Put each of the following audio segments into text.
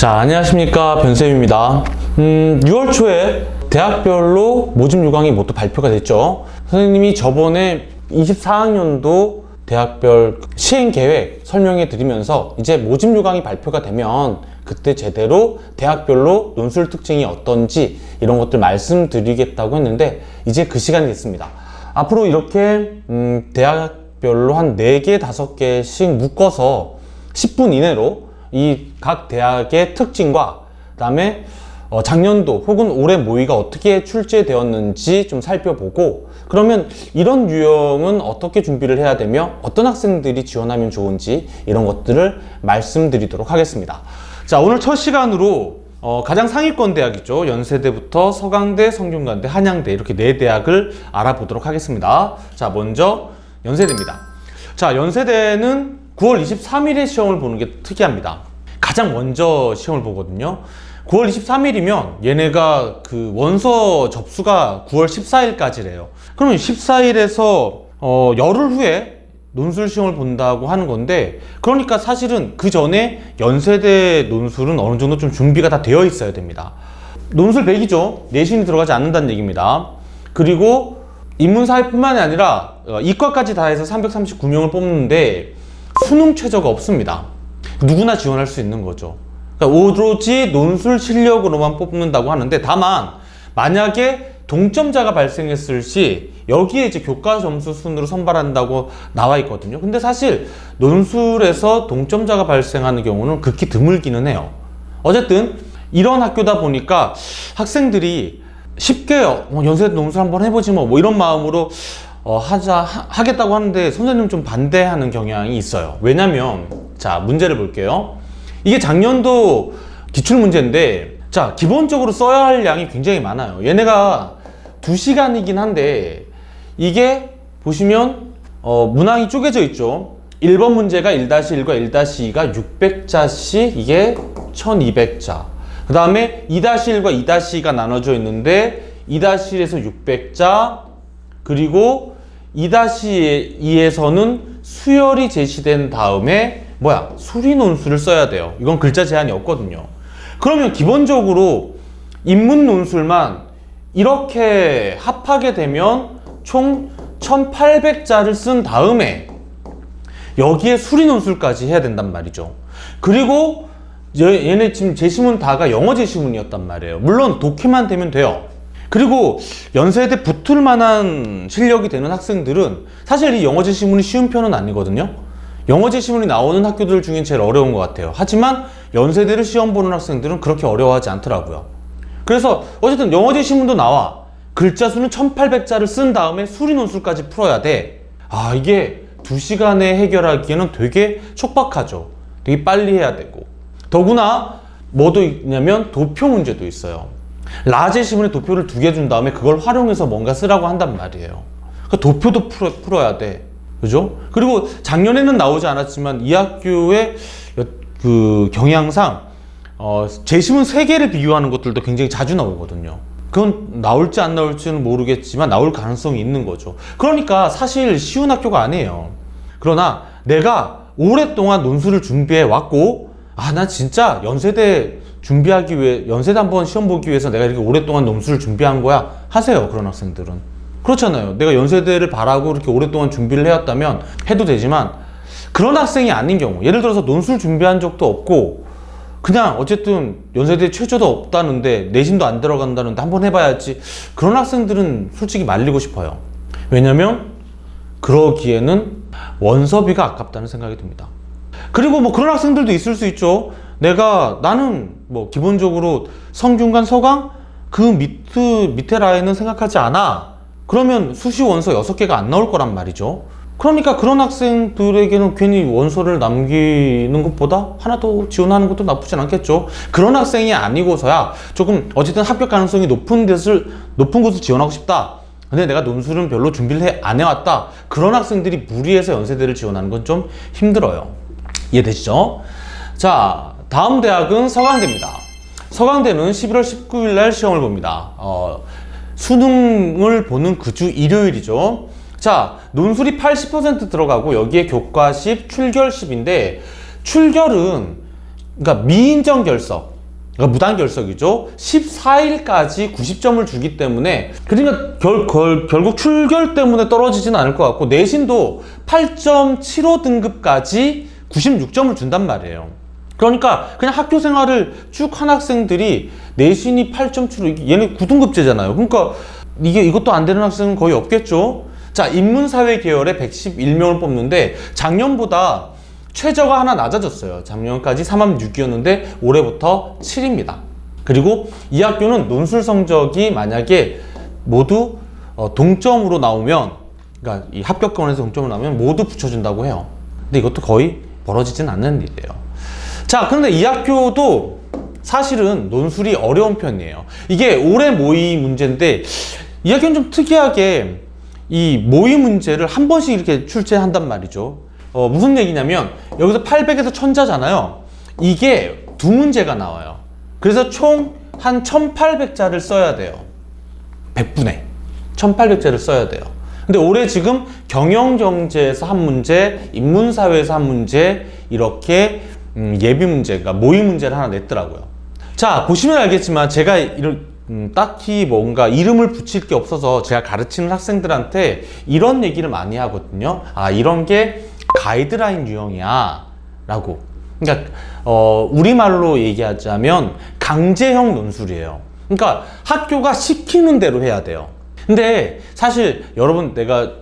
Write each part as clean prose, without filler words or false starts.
자, 안녕하십니까, 변쌤입니다. 6월 초에 대학별로 모집 요강이 모두 발표가 됐죠. 선생님이 저번에 24학년도 대학별 시행 계획 설명해 드리면서 이제 모집 요강이 발표가 되면 그때 제대로 대학별로 논술 특징이 어떤지 이런 것들 말씀드리겠다고 했는데 이제 그 시간이 됐습니다. 앞으로 이렇게 대학별로 한 4개, 5개씩 묶어서 10분 이내로 이 각 대학의 특징과 그 다음에 작년도 혹은 올해 모의가 어떻게 출제되었는지 좀 살펴보고, 그러면 이런 유형은 어떻게 준비를 해야 되며 어떤 학생들이 지원하면 좋은지 이런 것들을 말씀드리도록 하겠습니다. 자, 오늘 첫 시간으로 가장 상위권 대학이죠. 연세대부터 서강대, 성균관대, 한양대 이렇게 4대학을 알아보도록 하겠습니다. 자, 먼저 연세대입니다. 자, 연세대는 9월 23일에 시험을 보는 게 특이합니다. 가장 먼저 시험을 보거든요. 9월 23일이면 얘네가 그 원서 접수가 9월 14일까지래요. 그러면 14일에서 열흘 후에 논술 시험을 본다고 하는 건데, 그러니까 사실은 그 전에 연세대 논술은 어느 정도 좀 준비가 다 되어 있어야 됩니다. 논술 100이죠. 내신이 들어가지 않는다는 얘기입니다. 그리고 인문사회뿐만이 아니라 이과까지 다 해서 339명을 뽑는데 수능 최저가 없습니다. 누구나 지원할 수 있는 거죠. 그러니까 오로지 논술 실력으로만 뽑는다고 하는데, 다만 만약에 동점자가 발생했을 시 여기에 이제 교과 점수 순으로 선발한다고 나와 있거든요. 근데 사실 논술에서 동점자가 발생하는 경우는 극히 드물기는 해요. 어쨌든 이런 학교다 보니까 학생들이 쉽게 연세대 논술 한번 해보지 뭐 이런 마음으로 하겠다고 하는데 선생님 좀 반대하는 경향이 있어요. 왜냐면 자, 문제를 볼게요. 이게 작년도 기출문제인데, 자, 기본적으로 써야 할 양이 굉장히 많아요. 얘네가 2시간이긴 한데 이게 보시면 문항이 쪼개져 있죠. 1번 문제가 1-1과 1-2가 600자씩 이게 1200자. 그 다음에 2-1과 2-2가 나눠져 있는데 2-1에서 600자, 그리고 2-2에서는 수열이 제시된 다음에 수리 논술을 써야 돼요. 이건 글자 제한이 없거든요. 그러면 기본적으로 인문 논술만 이렇게 합하게 되면 총 1800자를 쓴 다음에 여기에 수리 논술까지 해야 된단 말이죠. 그리고 얘네 지금 제시문 다가 영어 제시문이었단 말이에요. 물론 독해만 되면 돼요. 그리고 연세대 붙을 만한 실력이 되는 학생들은 사실 이 영어 제시문이 쉬운 편은 아니거든요. 영어 제시문이 나오는 학교들 중엔 제일 어려운 것 같아요. 하지만 연세대를 시험 보는 학생들은 그렇게 어려워하지 않더라고요. 그래서 어쨌든 영어 제시문도 나와. 글자 수는 1800자를 쓴 다음에 수리 논술까지 풀어야 돼. 아, 이게 2시간에 해결하기에는 되게 촉박하죠. 되게 빨리 해야 되고. 더구나 뭐도 있냐면 도표 문제도 있어요. 라제시문에 도표를 2개 준 다음에 그걸 활용해서 뭔가 쓰라고 한단 말이에요. 그러니까 도표도 풀어야 돼. 그죠? 그리고 작년에는 나오지 않았지만 이 학교의 그 경향상 제시문 3개를 비교하는 것들도 굉장히 자주 나오거든요. 그건 나올지 안 나올지는 모르겠지만 나올 가능성이 있는 거죠. 그러니까 사실 쉬운 학교가 아니에요. 그러나 내가 오랫동안 논술을 준비해 왔고, 나 진짜 연세대 준비하기 위해, 연세대 한번 시험 보기 위해서 내가 이렇게 오랫동안 논술을 준비한 거야 하세요. 그런 학생들은. 그렇잖아요. 내가 연세대를 바라고 이렇게 오랫동안 준비를 해왔다면 해도 되지만, 그런 학생이 아닌 경우, 예를 들어서 논술 준비한 적도 없고 그냥 어쨌든 연세대 최저도 없다는데 내신도 안 들어간다는데 한번 해봐야지, 그런 학생들은 솔직히 말리고 싶어요. 왜냐면 그러기에는 원서비가 아깝다는 생각이 듭니다. 그리고 뭐 그런 학생들도 있을 수 있죠. 나는 뭐 기본적으로 성균관, 서강 그 밑에 라인은 생각하지 않아. 그러면 수시 원서 6개가 안 나올 거란 말이죠. 그러니까 그런 학생들에게는 괜히 원서를 남기는 것보다 하나 더 지원하는 것도 나쁘진 않겠죠. 그런 학생이 아니고서야 조금 어쨌든 합격 가능성이 높은 곳을 지원하고 싶다. 근데 내가 논술은 별로 준비를 안 해왔다. 그런 학생들이 무리해서 연세대를 지원하는 건 좀 힘들어요. 이해되시죠? 자, 다음 대학은 서강대입니다. 서강대는 11월 19일 날 시험을 봅니다. 수능을 보는 그 주 일요일이죠. 자, 논술이 80% 들어가고 여기에 교과 10, 출결 10인데 출결은 그러니까 미인정 결석, 그러니까 무단결석이죠. 14일까지 90점을 주기 때문에, 그러니까 결국 출결 때문에 떨어지지는 않을 것 같고, 내신도 8.75 등급까지 96점을 준단 말이에요. 그러니까 그냥 학교 생활을 쭉 한 학생들이 내신이 8.75, 얘는 9등급제잖아요. 그러니까 이것도 안 되는 학생은 거의 없겠죠. 자, 인문사회 계열에 111명을 뽑는데 작년보다 최저가 하나 낮아졌어요. 작년까지 36이었는데 올해부터 7입니다. 그리고 이 학교는 논술 성적이 만약에 모두 동점으로 나오면, 그러니까 이 합격권에서 동점으로 나오면 모두 붙여준다고 해요. 근데 이것도 거의 벌어지진 않는 일이에요. 자, 그런데 이 학교도 사실은 논술이 어려운 편이에요. 이게 올해 모의 문제인데, 이 학교는 좀 특이하게 이 모의 문제를 한 번씩 이렇게 출제한단 말이죠. 무슨 얘기냐면, 여기서 800에서 1000자잖아요. 이게 두 문제가 나와요. 그래서 총 한 1800자를 써야 돼요. 100분에 1800자를 써야 돼요. 근데 올해 지금 경영경제에서 한 문제, 인문사회에서 한 문제, 이렇게 예비 문제가 모의 문제를 하나 냈더라고요. 자, 보시면 알겠지만 제가 딱히 뭔가 이름을 붙일 게 없어서 제가 가르치는 학생들한테 이런 얘기를 많이 하거든요. 아, 이런 게 가이드라인 유형이야 라고. 그러니까 우리말로 얘기하자면 강제형 논술이에요. 그러니까 학교가 시키는 대로 해야 돼요. 근데 사실 여러분,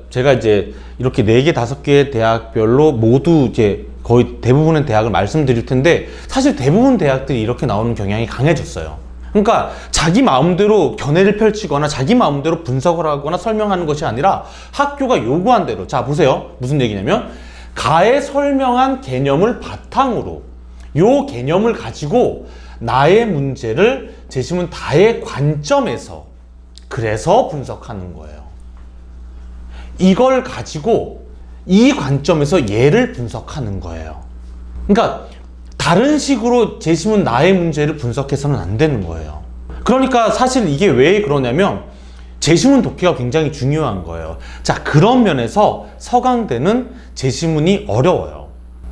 제가 이제 이렇게 4개, 5개 대학별로 모두 이제 거의 대부분의 대학을 말씀드릴 텐데, 사실 대부분 대학들이 이렇게 나오는 경향이 강해졌어요. 그러니까 자기 마음대로 견해를 펼치거나 자기 마음대로 분석을 하거나 설명하는 것이 아니라 학교가 요구한 대로. 자, 보세요. 무슨 얘기냐면, 가에 설명한 개념을 바탕으로 요 개념을 가지고 나의 문제를 제시문 다의 관점에서 그래서 분석하는 거예요. 이걸 가지고 이 관점에서 얘를 분석하는 거예요. 그러니까 다른 식으로 제시문 나의 문제를 분석해서는 안 되는 거예요. 그러니까 사실 이게 왜 그러냐면, 제시문 독해가 굉장히 중요한 거예요. 자, 그런 면에서 서강대는 제시문이 어려워요.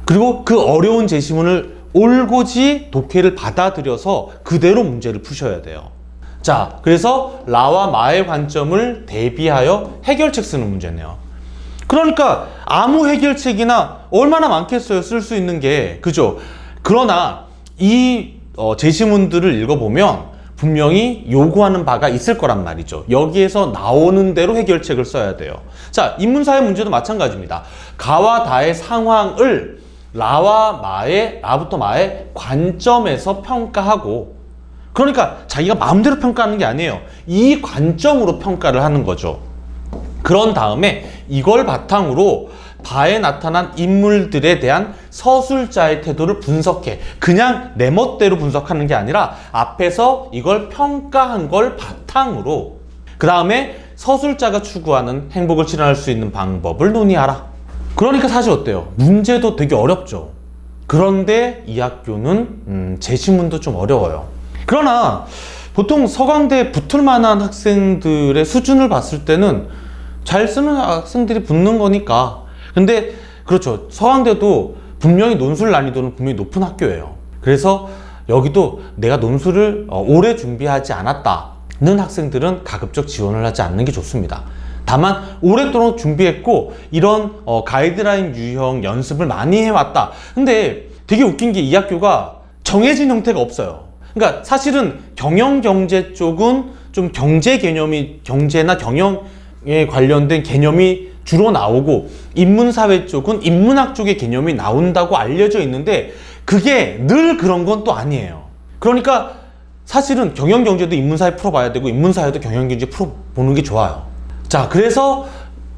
그리고 그 어려운 제시문을 올곧이 독해를 받아들여서 그대로 문제를 푸셔야 돼요. 자, 그래서 라와 마의 관점을 대비하여 해결책 쓰는 문제네요. 그러니까 아무 해결책이나 얼마나 많겠어요, 쓸 수 있는 게. 그죠? 그러나 이 제시문들을 읽어보면 분명히 요구하는 바가 있을 거란 말이죠. 여기에서 나오는 대로 해결책을 써야 돼요. 자, 인문사회 문제도 마찬가지입니다. 가와 다의 상황을 라부터 마의 관점에서 평가하고, 그러니까 자기가 마음대로 평가하는 게 아니에요. 이 관점으로 평가를 하는 거죠. 그런 다음에 이걸 바탕으로 바에 나타난 인물들에 대한 서술자의 태도를 분석해. 그냥 내 멋대로 분석하는 게 아니라 앞에서 이걸 평가한 걸 바탕으로 그 다음에 서술자가 추구하는 행복을 실현할 수 있는 방법을 논의하라. 그러니까 사실 어때요? 문제도 되게 어렵죠. 그런데 이 학교는 제시문도 좀 어려워요. 그러나 보통 서강대에 붙을 만한 학생들의 수준을 봤을 때는 잘 쓰는 학생들이 붙는 거니까. 근데 그렇죠, 서강대도 분명히 논술 난이도는 분명히 높은 학교예요. 그래서 여기도 내가 논술을 오래 준비하지 않았다는 학생들은 가급적 지원을 하지 않는 게 좋습니다. 다만 오랫동안 준비했고 이런 가이드라인 유형 연습을 많이 해왔다. 근데 되게 웃긴 게 이 학교가 정해진 형태가 없어요. 그러니까 사실은 경영경제 쪽은 좀 경제나 경영에 관련된 개념이 주로 나오고, 인문사회 쪽은 인문학 쪽의 개념이 나온다고 알려져 있는데 그게 늘 그런 건 또 아니에요. 그러니까 사실은 경영경제도 인문사회 풀어봐야 되고 인문사회도 경영경제 풀어보는 게 좋아요. 자, 그래서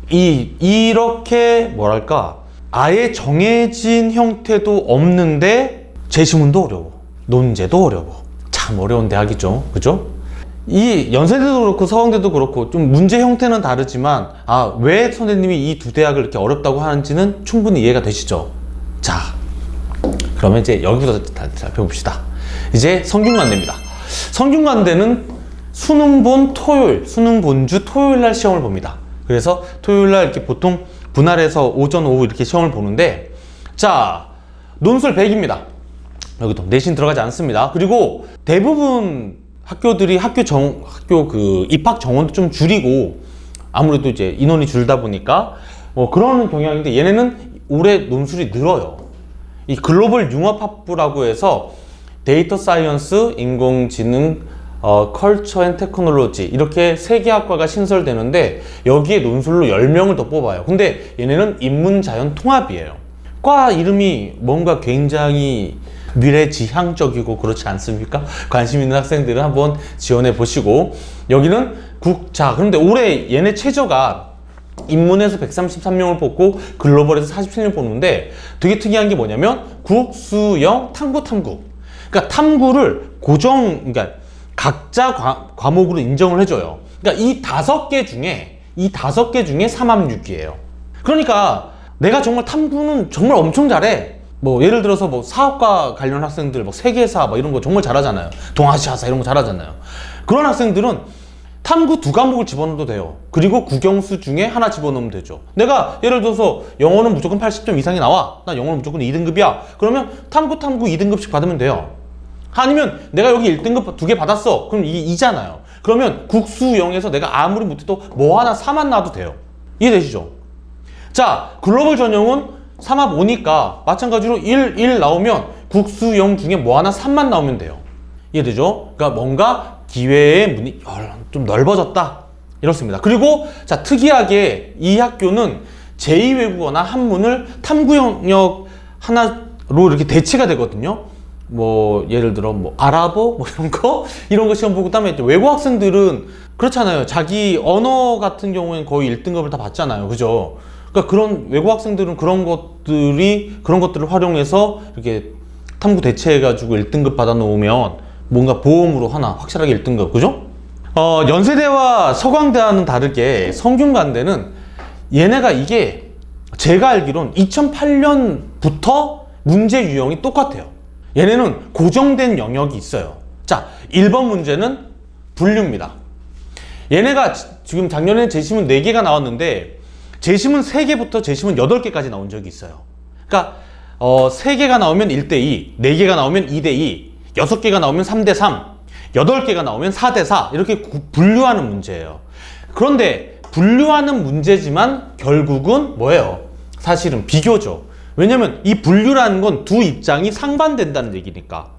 이렇게 뭐랄까, 아예 정해진 형태도 없는데 제시문도 어려워, 논제도 어려워. 참 어려운 대학이죠. 그죠? 이 연세대도 그렇고 서강대도 그렇고 좀 문제 형태는 다르지만, 왜 선생님이 이 두 대학을 이렇게 어렵다고 하는지는 충분히 이해가 되시죠? 자, 그러면 이제 여기부터 살펴봅시다. 이제 성균관대입니다. 성균관대는 수능 본주 토요일 날 시험을 봅니다. 그래서 토요일 날 이렇게 보통 분할해서 오전, 오후 이렇게 시험을 보는데, 자, 논술 100입니다. 여기도 내신 들어가지 않습니다. 그리고 대부분 학교들이 학교 그 입학 정원도 좀 줄이고 아무래도 이제 인원이 줄다 보니까 뭐 그런 경향인데 얘네는 올해 논술이 늘어요. 이 글로벌 융합학부라고 해서 데이터 사이언스, 인공지능, 컬처 앤 테크놀로지 이렇게 3개 학과가 신설되는데 여기에 논술로 10명을 더 뽑아요. 근데 얘네는 인문자연 통합이에요. 과 이름이 뭔가 굉장히 미래지향적이고 그렇지 않습니까? 관심 있는 학생들은 한번 지원해 보시고 여기는 자 그런데 올해 얘네 최저가 인문에서 133명을 뽑고 글로벌에서 47명 뽑는데 되게 특이한 게 뭐냐면 국수영 탐구 그러니까 탐구를 그러니까 각자 과목으로 인정을 해줘요. 그러니까 이 5개 중에 3합6이에요. 그러니까 내가 정말 탐구는 정말 엄청 잘해. 뭐 예를 들어서 뭐 사업과 관련 학생들 뭐 세계사 뭐 이런 거 정말 잘하잖아요. 동아시아사 이런 거 잘하잖아요. 그런 학생들은 탐구 2과목을 집어넣어도 돼요. 그리고 국영수 중에 하나 집어넣으면 되죠. 내가 예를 들어서 영어는 무조건 80점 이상이 나와. 나 영어는 무조건 2등급이야. 그러면 탐구 2등급씩 받으면 돼요. 아니면 내가 여기 1등급 2개 받았어. 그럼 이게 2잖아요. 그러면 국수영에서 내가 아무리 못해도 뭐 하나 4만 나와도 돼요. 이해되시죠? 자, 글로벌 전형은 3합 5니까 마찬가지로 1 나오면 국수영 중에 뭐 하나 3만 나오면 돼요. 이해되죠? 그러니까 뭔가 기회의 문이 좀 넓어졌다. 이렇습니다. 그리고 자, 특이하게 이 학교는 제2외국어나 한문을 탐구 영역 하나로 이렇게 대체가 되거든요. 뭐 예를 들어 뭐 아랍어 뭐 이런 거 시험 보고 그다음에 외국 학생들은 그렇잖아요. 자기 언어 같은 경우에는 거의 1등급을 다 받잖아요. 그죠? 그러니까 그런 외국 학생들은 그런 것들을 활용해서 이렇게 탐구 대체해가지고 1등급 받아 놓으면 뭔가 보험으로 하나 확실하게 1등급, 그죠? 연세대와 서강대와는 다르게 성균관대는 얘네가 이게 제가 알기론 2008년부터 문제 유형이 똑같아요. 얘네는 고정된 영역이 있어요. 자, 1번 문제는 분류입니다. 얘네가 지금 작년에 재심은 4개가 나왔는데 재심은 3개부터 재심은 8개까지 나온 적이 있어요. 그러니까 3개가 나오면 1대2, 4개가 나오면 2대2, 6개가 나오면 3대3, 8개가 나오면 4대4 이렇게 분류하는 문제예요. 그런데 분류하는 문제지만 결국은 뭐예요? 사실은 비교죠. 왜냐면 이 분류라는 건 두 입장이 상반된다는 얘기니까.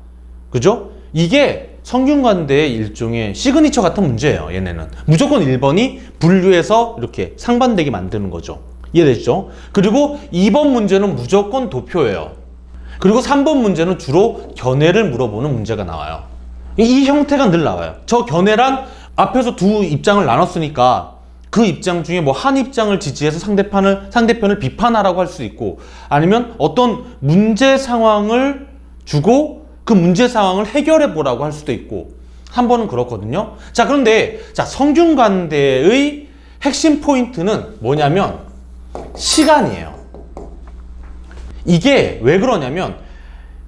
그죠? 이게 성균관대의 일종의 시그니처 같은 문제예요. 얘네는 무조건 1번이 분류해서 이렇게 상반되게 만드는 거죠. 이해되시죠? 그리고 2번 문제는 무조건 도표예요. 그리고 3번 문제는 주로 견해를 물어보는 문제가 나와요. 이 형태가 늘 나와요. 저 견해란 앞에서 두 입장을 나눴으니까 그 입장 중에 뭐 한 입장을 지지해서 상대편을 비판하라고 할 수 있고, 아니면 어떤 문제 상황을 주고 그 문제 상황을 해결해 보라고 할 수도 있고, 3번은 그렇거든요. 자, 그런데 자, 성균관대의 핵심 포인트는 뭐냐면 시간이에요. 이게 왜 그러냐면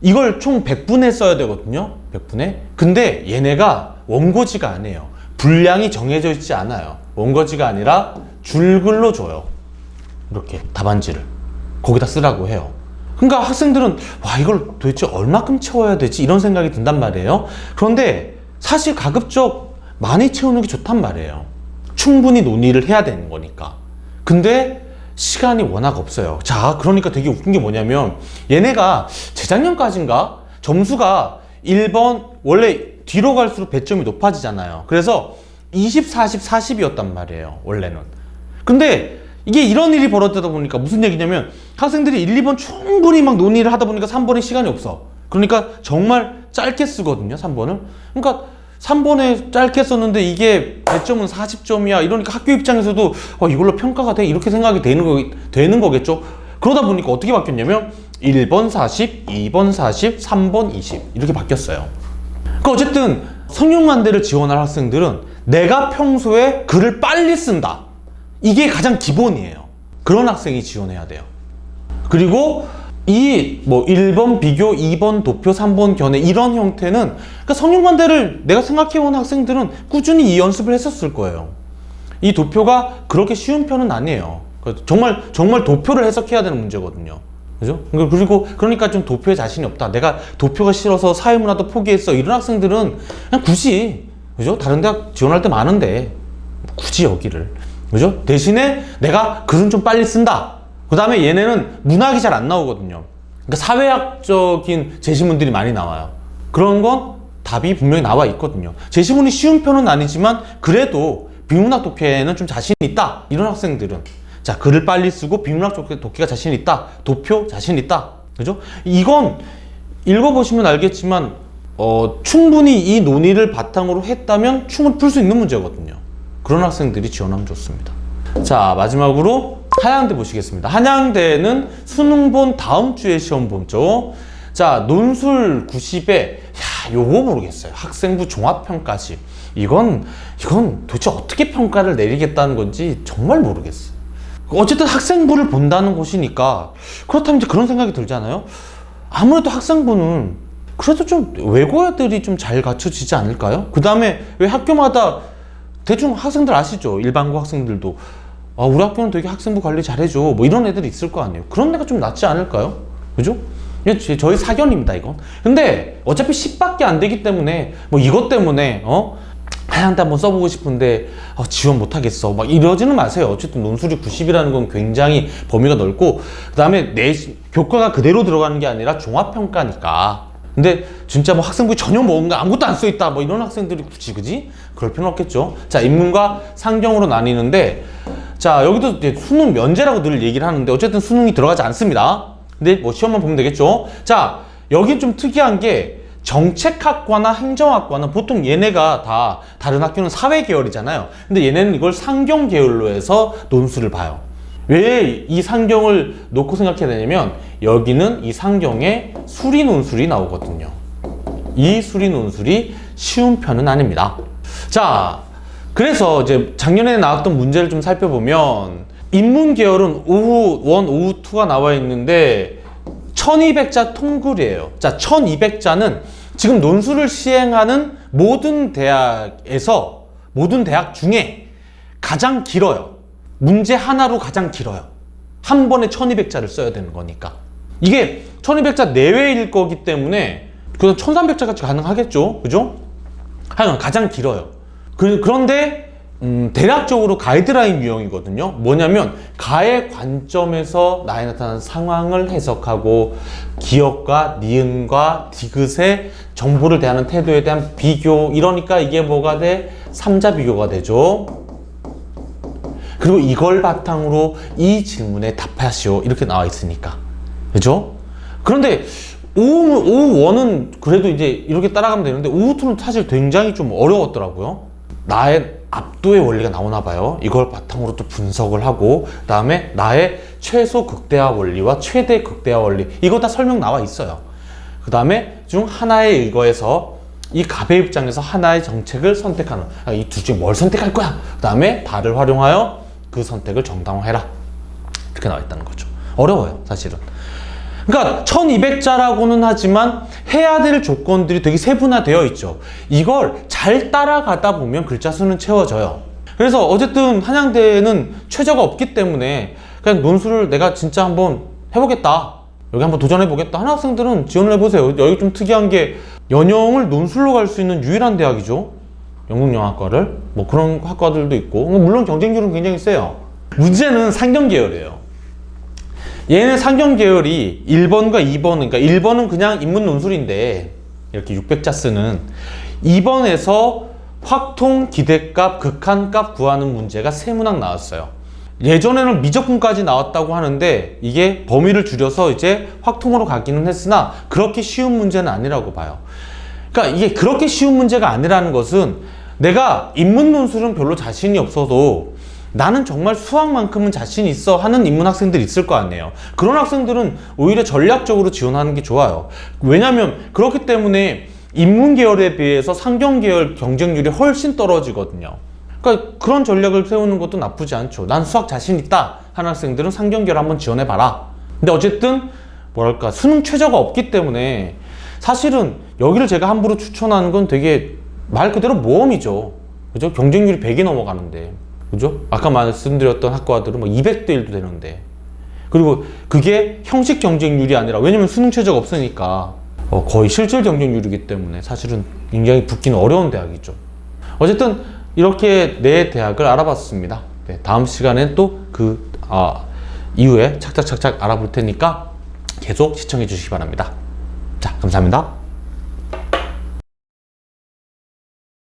이걸 총 100분에 써야 되거든요. 100분에. 근데 얘네가 원고지가 아니에요. 분량이 정해져 있지 않아요. 원고지가 아니라 줄글로 줘요. 이렇게 답안지를 거기다 쓰라고 해요. 그러니까 학생들은 와, 이걸 도대체 얼마큼 채워야 되지? 이런 생각이 든단 말이에요. 그런데 사실 가급적 많이 채우는 게 좋단 말이에요. 충분히 논의를 해야 되는 거니까. 근데 시간이 워낙 없어요. 자, 그러니까 되게 웃긴 게 뭐냐면 얘네가 재작년까지인가 점수가 1번 원래 뒤로 갈수록 배점이 높아지잖아요. 그래서 20, 40, 40이었단 말이에요. 원래는. 근데 이게 이런 일이 벌어지다 보니까 무슨 얘기냐면 학생들이 1, 2번 충분히 막 논의를 하다 보니까 3번에 시간이 없어. 그러니까 정말 짧게 쓰거든요. 3번을. 그러니까 3번에 짧게 썼는데 이게 배점은 40점이야. 이러니까 학교 입장에서도 이걸로 평가가 돼? 이렇게 생각이 되는 거겠죠. 그러다 보니까 어떻게 바뀌었냐면 1번 40, 2번 40, 3번 20 이렇게 바뀌었어요. 그러니까 어쨌든 성균관대를 지원할 학생들은 내가 평소에 글을 빨리 쓴다. 이게 가장 기본이에요. 그런 학생이 지원해야 돼요. 그리고 이 뭐 1번 비교, 2번 도표, 3번 견해 이런 형태는 그러니까 성균관대를 내가 생각해온 학생들은 꾸준히 이 연습을 했었을 거예요. 이 도표가 그렇게 쉬운 편은 아니에요. 정말 도표를 해석해야 되는 문제거든요. 그죠? 그리고 그러니까 좀 도표에 자신이 없다. 내가 도표가 싫어서 사회문화도 포기했어. 이런 학생들은 그냥 굳이, 그죠? 다른 대학 지원할 때 많은데 굳이 여기를, 그죠? 대신에 내가 글은 좀 빨리 쓴다. 그 다음에 얘네는 문학이 잘 안 나오거든요. 그러니까 사회학적인 제시문들이 많이 나와요. 그런 건 답이 분명히 나와 있거든요. 제시문이 쉬운 편은 아니지만 그래도 비문학 독해에는 좀 자신 있다. 이런 학생들은 자, 글을 빨리 쓰고 비문학 독해가 자신 있다. 도표 자신 있다. 그죠? 이건 읽어보시면 알겠지만 충분히 이 논의를 바탕으로 했다면 충분히 풀 수 있는 문제거든요. 그런 학생들이 지원하면 좋습니다. 자, 마지막으로 한양대 보시겠습니다. 한양대는 수능 본 다음 주에 시험 보죠. 자, 논술 90에 요거 모르겠어요. 학생부 종합평가지. 이건 도대체 어떻게 평가를 내리겠다는 건지 정말 모르겠어요. 어쨌든 학생부를 본다는 곳이니까 그렇다면 이제 그런 생각이 들잖아요. 아무래도 학생부는 그래도 좀 외고 애들이 좀 잘 갖춰지지 않을까요? 그 다음에 왜 학교마다 대충 학생들 아시죠? 일반고 학생들도 우리 학교는 되게 학생부 관리 잘해줘. 뭐 이런 애들이 있을 거 아니에요. 그런 데가 좀 낫지 않을까요? 그죠? 저희 사견입니다, 이건. 근데 어차피 10밖에 안 되기 때문에 뭐 이것 때문에 한양대 한번 써보고 싶은데 지원 못하겠어 막 이러지는 마세요. 어쨌든 논술이 90이라는 건 굉장히 범위가 넓고 그 다음에 교과가 그대로 들어가는 게 아니라 종합평가니까. 근데 진짜 뭐 학생부 전혀 뭔가 아무것도 안 써있다 뭐 이런 학생들이 굳이 그지? 그럴 필요는 없겠죠. 자, 인문과 상경으로 나뉘는데 자, 여기도 이제 수능 면제라고 늘 얘기를 하는데 어쨌든 수능이 들어가지 않습니다. 근데 뭐 시험만 보면 되겠죠. 자, 여긴 좀 특이한 게 정책학과나 행정학과는 보통 얘네가 다 다른 학교는 사회계열이잖아요. 근데 얘네는 이걸 상경계열로 해서 논술을 봐요. 왜 이 상경을 놓고 생각해야 되냐면 여기는 이 상경에 수리 논술이 나오거든요. 이 수리 논술이 쉬운 편은 아닙니다. 자, 그래서 이제 작년에 나왔던 문제를 좀 살펴보면 인문계열은 오후 1, 오후 2가 나와 있는데 1200자 통글이에요. 자, 1200자는 지금 논술을 시행하는 모든 대학에서 모든 대학 중에 가장 길어요. 문제 하나로 가장 길어요. 한 번에 1200자를 써야 되는 거니까. 이게 1200자 내외일 거기 때문에 그래서 1300자까지 가능하겠죠. 그죠? 하여간 가장 길어요. 그런데 대략적으로 가이드라인 유형이거든요. 뭐냐면 가의 관점에서 나에 나타나는 상황을 해석하고 기억과 니은과 디귿의 정보를 대하는 태도에 대한 비교. 이러니까 이게 뭐가 돼? 3자 비교가 되죠. 그리고 이걸 바탕으로 이 질문에 답하시오 이렇게 나와 있으니까. 그죠? 그런데 오후 1은 그래도 이제 이렇게 따라가면 되는데 오후 2는 사실 굉장히 좀 어려웠더라고요. 나의 압도의 원리가 나오나 봐요. 이걸 바탕으로 또 분석을 하고 그 다음에 나의 최소 극대화 원리와 최대 극대화 원리 이거 다 설명 나와 있어요. 그 다음에 중 하나에 의거해서 이 갑의 입장에서 하나의 정책을 선택하는 이 둘 중에 뭘 선택할 거야? 그 다음에 다를 활용하여 그 선택을 정당화해라 이렇게 나와 있다는 거죠. 어려워요 사실은. 그러니까 1200자라고는 하지만 해야 될 조건들이 되게 세분화되어 있죠. 이걸 잘 따라가다 보면 글자 수는 채워져요. 그래서 어쨌든 한양대는 최저가 없기 때문에 그냥 논술을 내가 진짜 한번 해보겠다, 여기 한번 도전해보겠다 하는 학생들은 지원을 해보세요. 여기 좀 특이한 게 연영을 논술로 갈 수 있는 유일한 대학이죠. 영국영화과를. 뭐 그런 학과들도 있고 물론 경쟁률은 굉장히 세요. 문제는 상경계열이에요. 얘는 상경계열이 1번과 2번, 그러니까 1번은 그냥 인문 논술인데 이렇게 600자 쓰는 2번에서 확통, 기대값, 극한값 구하는 문제가 세문항 나왔어요. 예전에는 미적분까지 나왔다고 하는데 이게 범위를 줄여서 이제 확통으로 가기는 했으나 그렇게 쉬운 문제는 아니라고 봐요. 그러니까 이게 그렇게 쉬운 문제가 아니라는 것은 내가 인문 논술은 별로 자신이 없어도 나는 정말 수학만큼은 자신 있어 하는 인문 학생들이 있을 거 아니에요. 그런 학생들은 오히려 전략적으로 지원하는 게 좋아요. 왜냐면 그렇기 때문에 인문 계열에 비해서 상경 계열 경쟁률이 훨씬 떨어지거든요. 그러니까 그런 전략을 세우는 것도 나쁘지 않죠. 난 수학 자신 있다 하는 학생들은 상경 계열 한번 지원해봐라. 근데 어쨌든 뭐랄까 수능 최저가 없기 때문에 사실은 여기를 제가 함부로 추천하는 건 되게 말 그대로 모험이죠. 그죠? 경쟁률이 100이 넘어가는데. 그죠? 아까 말씀드렸던 학과들은 뭐 200대 1도 되는데. 그리고 그게 형식 경쟁률이 아니라, 왜냐면 수능 최저가 없으니까 거의 실질 경쟁률이기 때문에 사실은 굉장히 붙기는 어려운 대학이죠. 어쨌든 이렇게 네 대학을 알아봤습니다. 네, 다음 시간엔 또 이후에 착착착착 알아볼 테니까 계속 시청해 주시기 바랍니다. 자, 감사합니다.